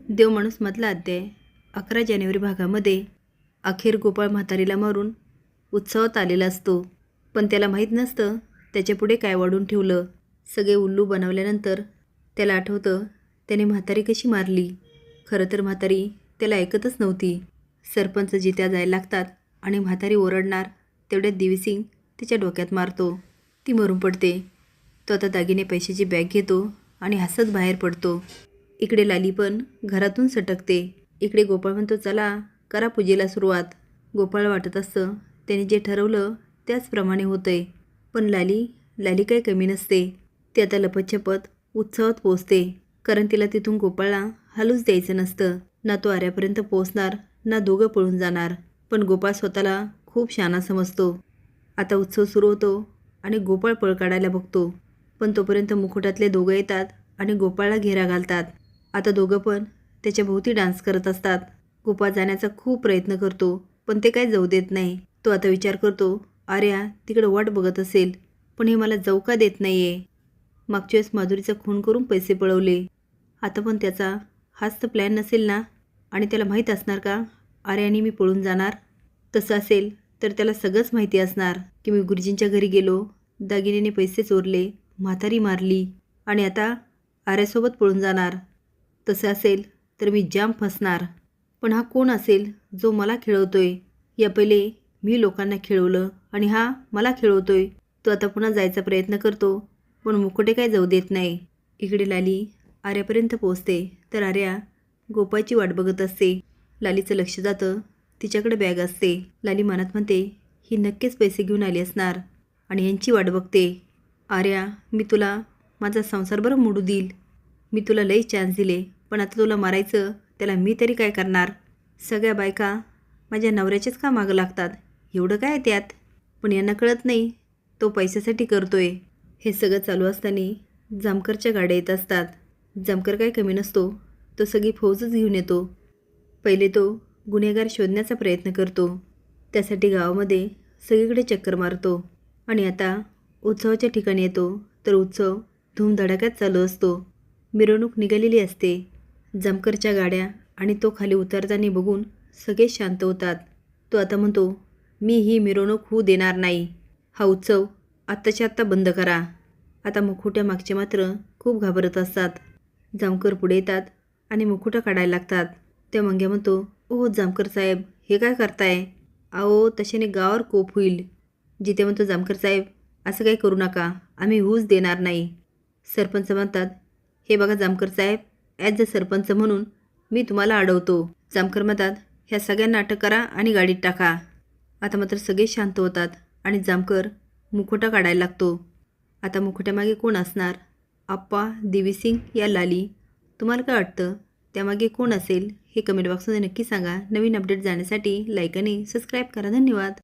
देवमाणूसमधला अध्याय 11 जानेवारी भागामध्ये अखेर गोपाळ म्हातारीला मारून उत्सवात आलेला असतो, पण त्याला माहीत नसतं त्याच्यापुढे काय वाढून ठेवलं. सगळे उल्लू बनवल्यानंतर त्याला आठवतं त्याने म्हातारी कशी मारली. खरं तर म्हातारी त्याला ऐकतच नव्हती. सरपंच जित्या जायला लागतात आणि म्हातारी ओरडणार तेवढ्यात देवीसिंग तिच्या डोक्यात मारतो. ती मरून पडते. तो आता दागिने पैशाची बॅग घेतो आणि हसत बाहेर पडतो. इकडे लाली पण घरातून सटकते. इकडे गोपाळ म्हणतो, चला करा पूजेला सुरुवात. गोपाळ वाटत असतं त्याने जे ठरवलं त्याचप्रमाणे होतंय. पण लाली काही कमी नसते. ती आता लपतछपत उत्सवात पोचते, कारण तिला तिथून गोपाळला हलूच द्यायचं नसतं. ना तो आऱ्यापर्यंत पोचणार ना दोघं पळून जाणार. पण गोपाळ स्वतःला खूप शहाणा समजतो. आता उत्सव सुरू होतो आणि गोपाळ पळ काढायला बघतो, पण तोपर्यंत मुकुटातले दोघं येतात आणि गोपाळला घेरा घालतात. आता दोघं पण त्याच्या भोवती डान्स करत असतात. गोपाळ जाण्याचा खूप प्रयत्न करतो, पण ते काय जाऊ देत नाही. तो आता विचार करतो, आर्या तिकडं वाट बघत असेल, पण हे मला जाऊ का देत नाहीये. मागच्या वेळेस माधुरीचा खून करून पैसे पळवले. आता पण त्याचा हाच तर प्लॅन नसेल ना. आणि त्याला माहीत असणार का आर्याने मी पळून जाणार. तसं असेल तर त्याला सगळंच माहिती असणार की मी गुरुजींच्या घरी गेलो, दागिन्याने पैसे चोरले, म्हातारी मारली आणि आता आर्यासोबत पळून जाणार. तसं असेल तर मी जाम फसणार. पण हा कोण असेल जो मला खेळवतोय. या पहिले मी लोकांना खेळवलं आणि हा मला खेळवतोय. तो आता पुन्हा जायचा प्रयत्न करतो, पण मुकुटे काय जाऊ देत नाही. इकडे लाली आर्यापर्यंत पोचते तर आर्या गोपाळची वाट बघत असते. लालीचं लक्ष जातं तिच्याकडे बॅग असते. लाली मनात म्हणते, ही नक्कीच पैसे घेऊन आली असणार आणि यांची वाट बघते. आर्या, मी तुला माझा संसार बरं मोडू देईल. मी तुला लई चान्स दिले, पण आता तुला मारायचं त्याला मी तरी काय करणार. सगळ्या बायका माझ्या नवऱ्याचेच का मागं लागतात, एवढं काय त्यात. पण यांना कळत नाही तो पैशासाठी करतोय. हे सगळं चालू असताना जामकरच्या गाड्या येत असतात. जामकर काय कमी नसतो, तो सगळी फौजच घेऊन येतो. पहिले तो गुन्हेगार शोधण्याचा प्रयत्न करतो. त्यासाठी गावामध्ये सगळीकडे चक्कर मारतो आणि आता उत्सवाच्या ठिकाणी येतो तर उत्सव धूमधडाक्यात चालू असतो. मिरवणूक निघालेली असते. जामकरच्या गाड्या आणि तो खाली उतरताना बघून सगळे शांत होतात. तो आता म्हणतो, मी ही मिरवणूक होऊ देणार नाही. हा उत्सव आत्ताच्या आत्ता बंद करा. आता मुखुट्या मागचे मात्र खूप घाबरत असतात. जामकर पुढे येतात आणि मुकुटा काढायला लागतात. त्या मंग्या म्हणतो, ओ जामकर साहेब, हे काय करताय. अहो तशाने गावावर कोप होईल. जिथे म्हणतो, जामकर साहेब असं काही करू नका, आम्ही होऊच देणार नाही. सरपंच म्हणतात, हे बघा जामकर साहेब, ॲज अ सरपंच म्हणून मी तुम्हाला अडवतो. जामकर म्हणतात, ह्या सगळ्यांना अटक करा आणि गाडीत टाका. आता मात्र सगळे शांत होतात आणि जामकर मुखोटा काढायला लागतो. आता मुखोट्यामागे कोण असणार. आप्पा, देवीसिंग या लाली. तुम्हाला काय वाटतं त्यामागे कोण असेल हे कमेंट बॉक्समध्ये नक्की सांगा. नवीन अपडेट जाण्यासाठी लाईक आणि सबस्क्राईब करा. धन्यवाद.